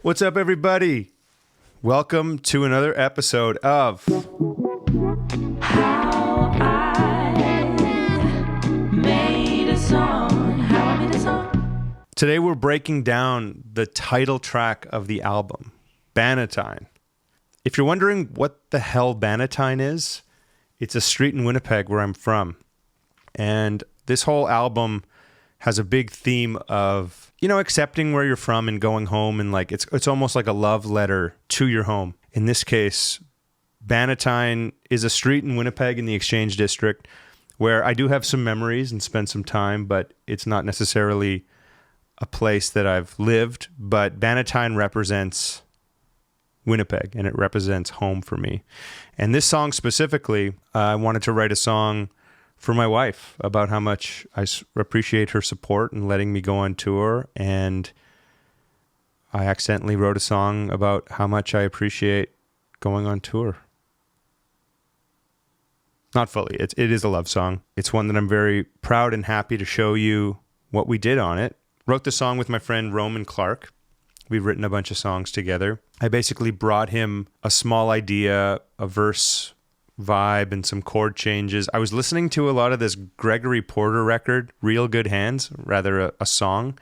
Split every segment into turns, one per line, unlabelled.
What's up, everybody? Welcome to another episode of
How I Made a Song. How I Made a Song.
Today we're breaking down the title track of the album, Bannatyne. If you're wondering what the hell Bannatyne is, it's a street in Winnipeg where I'm from. And this whole album has a big theme of, accepting where you're from and going home, and like it's almost like a love letter to your home. In this case, Bannatyne is a street in Winnipeg in the Exchange District where I do have some memories and spent some time, but it's not necessarily a place that I've lived. But Bannatyne represents Winnipeg, and it represents home for me. And this song specifically, I wanted to write a song for my wife about how much I appreciate her support and letting me go on tour. And I accidentally wrote a song about how much I appreciate going on tour. Not fully. It is a love song. It's one that I'm very proud and happy to show you what we did on it. Wrote the song with my friend Clarke. We've written a bunch of songs together. I basically brought him a small idea, a verse vibe, and some chord changes. I was listening to a lot of this Gregory Porter record, Real Good Hands, rather a song.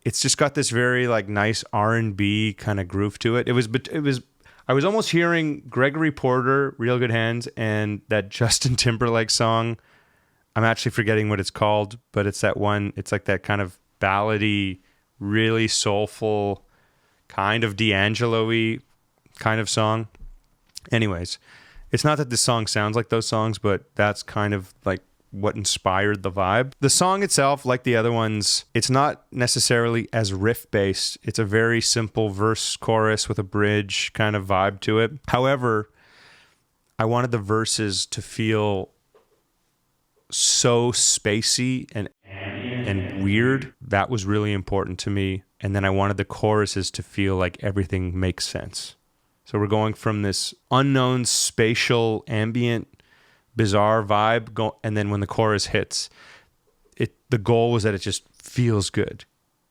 It's just got this very like nice R&B kind of groove to it. I was almost hearing Gregory Porter, Real Good Hands, and that Justin Timberlake song. I'm actually forgetting what it's called, but it's that one. It's like that kind of ballady, really soulful, kind of D'Angelo-y kind of song. Anyways, it's not that this song sounds like those songs, but that's kind of like what inspired the vibe. The song itself, like the other ones, it's not necessarily as riff-based. It's a very simple verse chorus with a bridge kind of vibe to it. However, I wanted the verses to feel so spacey and weird. That was really important to me. And then I wanted the choruses to feel like everything makes sense. So we're going from this unknown, spatial, ambient, bizarre vibe, and then when the chorus hits, the goal was that it just feels good.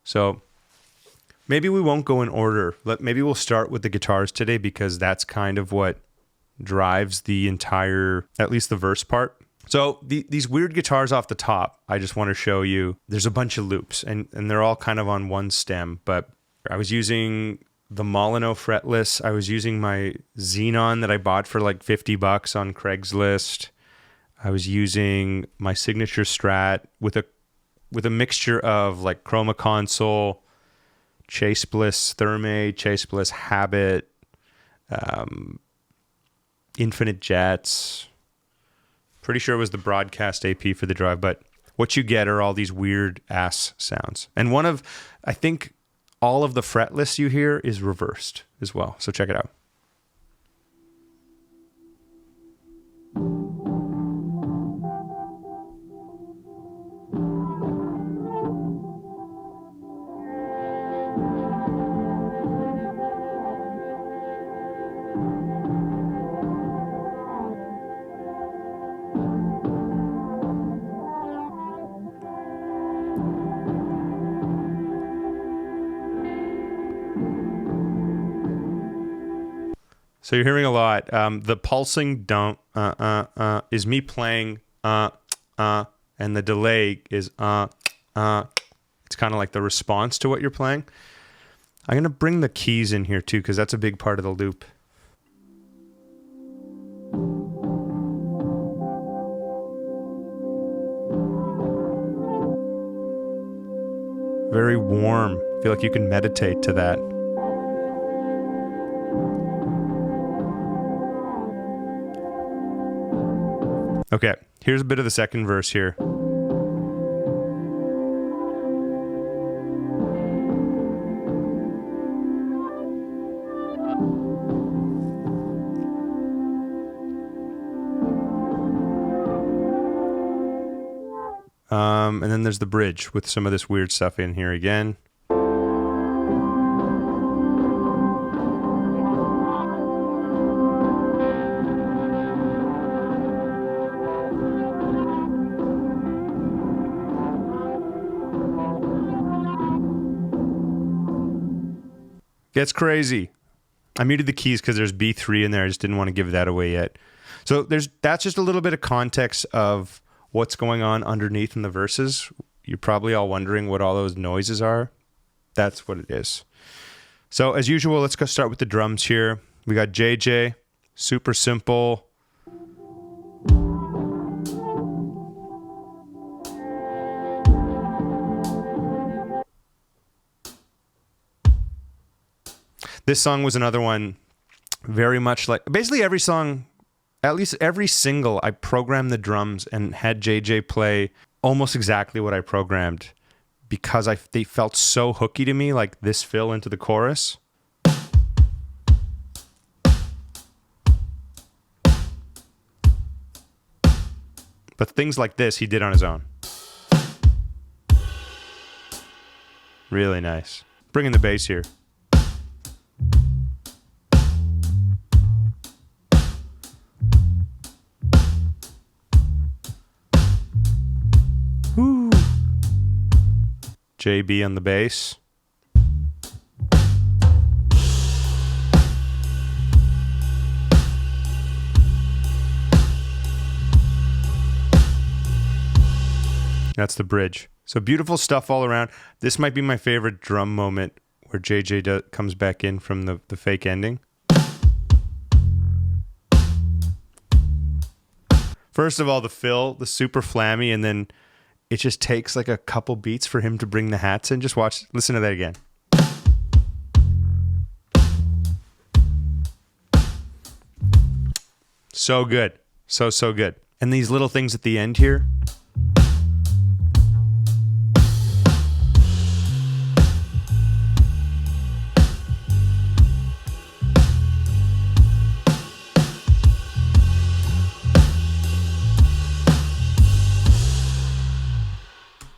So maybe we won't go in order. Maybe we'll start with the guitars today, because that's kind of what drives the entire, at least the verse part. So these weird guitars off the top, I just want to show you. There's a bunch of loops, and they're all kind of on one stem, but I was using the Molyneux fretless. I was using my Xenon that I bought for like $50 on Craigslist. I was using my signature Strat with a mixture of like Chroma Console, Chase Bliss Thermae, Chase Bliss Habit, Infinite Jets. Pretty sure it was the Broadcast AP for the drive, but what you get are all these weird ass sounds. And I think all of the fretless you hear is reversed as well. So check it out. So you're hearing a lot. The pulsing don't is me playing and the delay is It's kind of like the response to what you're playing. I'm gonna bring the keys in here too, because that's a big part of the loop. Very warm. I feel like you can meditate to that. Okay, here's a bit of the second verse here. And then there's the bridge with some of this weird stuff in here again. Gets crazy. I muted the keys because there's B3 in there. I just didn't want to give that away yet. So that's just a little bit of context of what's going on underneath in the verses. You're probably all wondering what all those noises are. That's what it is. So as usual, let's go start with the drums here. We got JJ, super simple. This song was another one very much like, basically every song, at least every single, I programmed the drums and had JJ play almost exactly what I programmed because they felt so hooky to me, like this fill into the chorus. But things like this, he did on his own. Really nice. Bringing the bass here. Woo. JB on the bass. That's the bridge. So beautiful stuff all around. This might be my favorite drum moment where JJ comes back in from the fake ending. First of all, the fill, the super flammy, and then it just takes like a couple beats for him to bring the hats in. Just listen to that again. So good. So good. And these little things at the end here.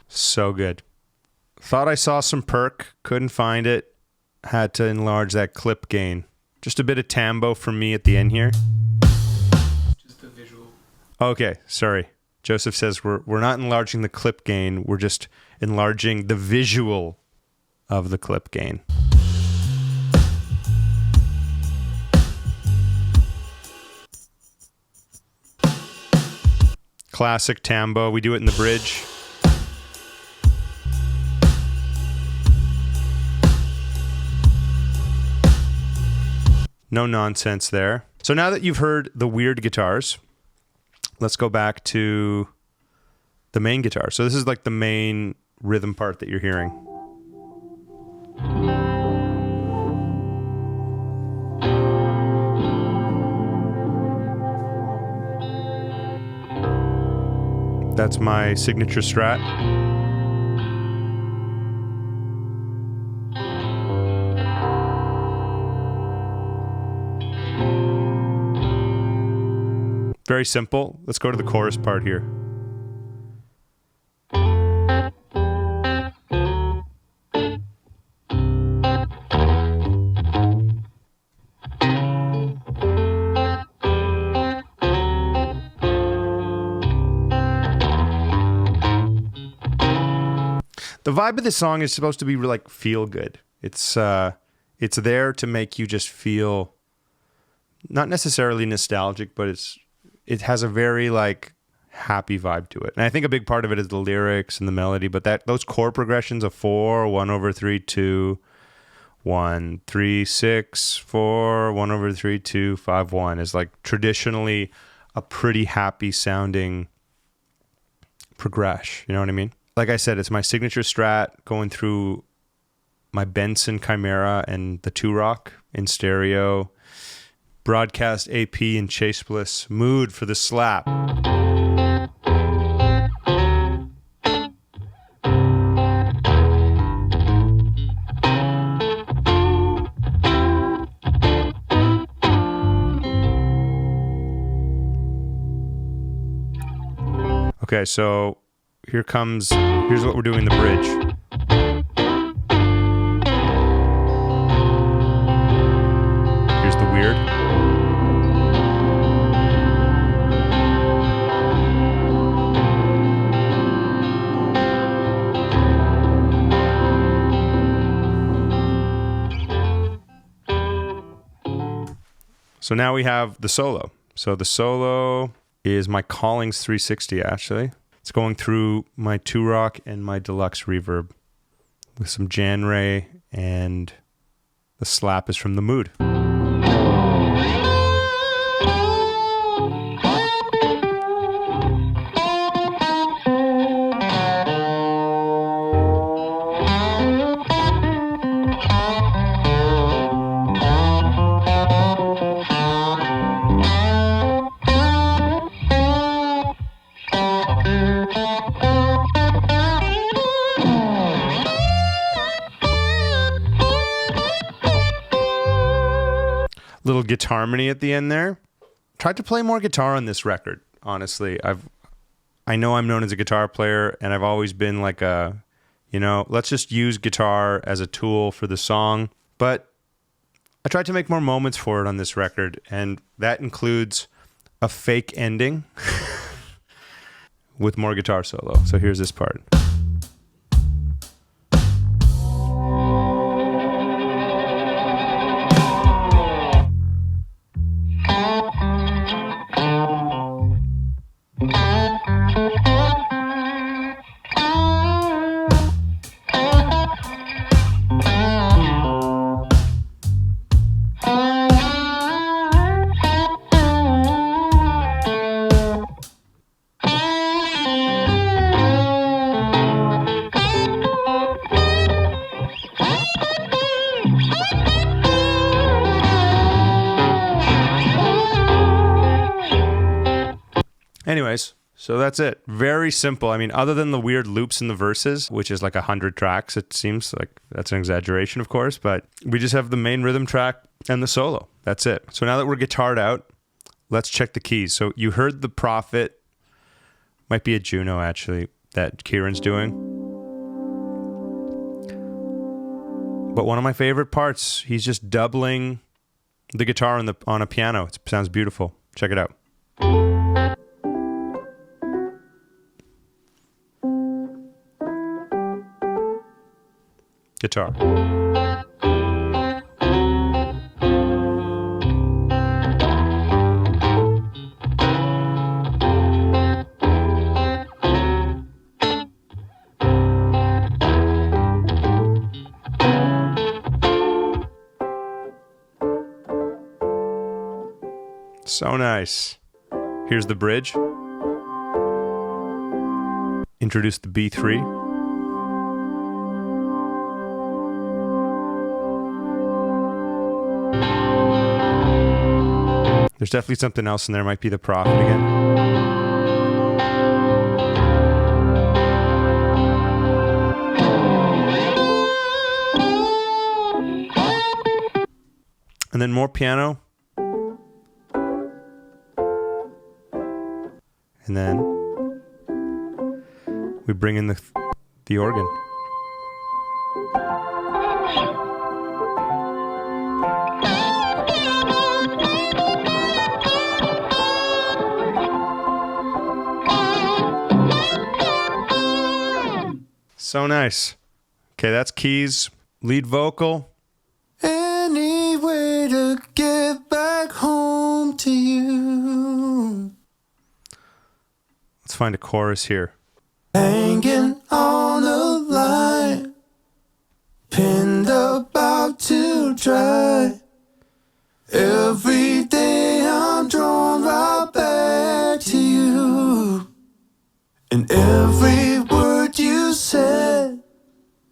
So good. Thought I saw some Perc, couldn't find it. Had to enlarge that clip gain. Just a bit of tambo from me at the end here.
Just the visual.
Okay, sorry. Joseph says we're not enlarging the clip gain, we're just enlarging the visual of the clip gain. Classic tambo. We do it in the bridge. No nonsense there. So now that you've heard the weird guitars, let's go back to the main guitar. So this is like the main rhythm part that you're hearing. That's my signature strat. Very simple. Let's go to the chorus part here. The vibe of this song is supposed to be like feel good. It's there to make you just feel not necessarily nostalgic, but it has a very like happy vibe to it. And I think a big part of it is the lyrics and the melody, but those chord progressions of 4, 1/3, 2, 1, 3, 6, 4, 1/3, 2, 5, 1 is like traditionally a pretty happy sounding progression. You know what I mean? Like I said, it's my signature strat going through my Benson Chimera and the 2-Rock in stereo. Broadcast AP and Chase Bliss. Mood for the slap. Okay, so here's what we're doing in the bridge. Here's the weird. So now we have the solo. So the solo is my Collings 360, actually. It's going through my 2-rock and my deluxe reverb with some Jan Ray, and the slap is from The Mood. Little guitar harmony at the end there. Tried to play more guitar on this record, honestly. I know I'm known as a guitar player, and I've always been like let's just use guitar as a tool for the song. But I tried to make more moments for it on this record, and that includes a fake ending with more guitar solo. So here's this part. Anyways, so that's it. Very simple. I mean, other than the weird loops in the verses, which is like 100 tracks, it seems like that's an exaggeration, of course, but we just have the main rhythm track and the solo. That's it. So now that we're guitared out, let's check the keys. So you heard the Prophet, might be a Juno actually, that Keiran's doing. But one of my favorite parts, he's just doubling the guitar on a piano. It sounds beautiful. Check it out. Guitar. So nice. Here's the bridge. Introduce the B3. There's definitely something else in there. Might be the Prophet again. And then more piano. And then we bring in the organ. So nice. Okay, that's keys, lead vocal.
Any way to get back home to you.
Let's find a chorus here.
Hanging on a line, pinned about to dry. Every day I'm drawn right back to you. And every word you said,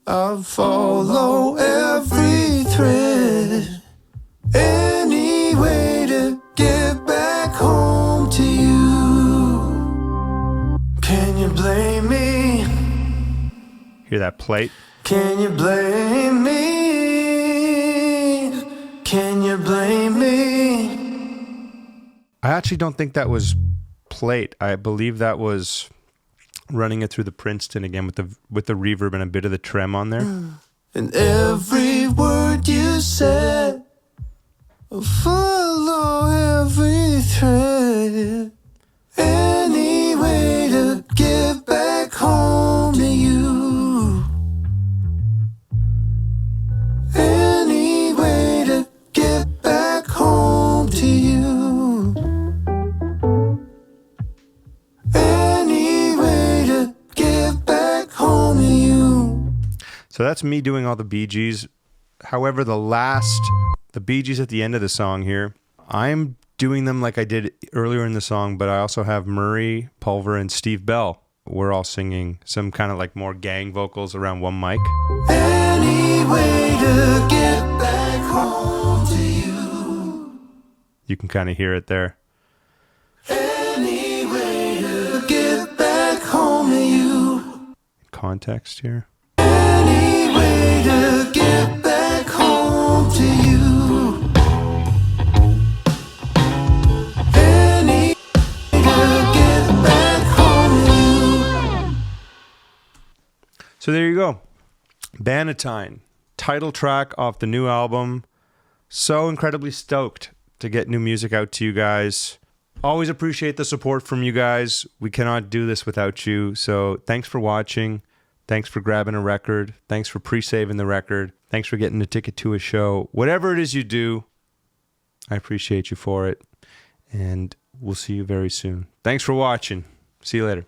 I'll follow every thread. Any way to get back home to you. Can you blame me?
Hear that plate?
Can you blame me? Can you blame me?
I actually don't think that was plate. I believe that was running it through the Princeton again with the reverb and a bit of the trem on there.
And every word you said, I'll follow every thread. Any way to get back home to you. Any way to get back home to you.
that's me doing all the Bee Gees. However, the Bee Gees at the end of the song here, I'm doing them like I did earlier in the song, but I also have Murray, Pulver, and Steve Bell. We're all singing some kind of like more gang vocals around one mic.
Any way to get back home to you.
You can kind of hear it there.
Any way to get back home to you.
Context here.
Any way to get back home to you. Any way to get back home to you.
So there you go. Bannatyne, title track off the new album. So incredibly stoked to get new music out to you guys. Always appreciate the support from you guys. We cannot do this without you. So thanks for watching. Thanks for grabbing a record. Thanks for pre-saving the record. Thanks for getting a ticket to a show. Whatever it is you do, I appreciate you for it. And we'll see you very soon. Thanks for watching. See you later.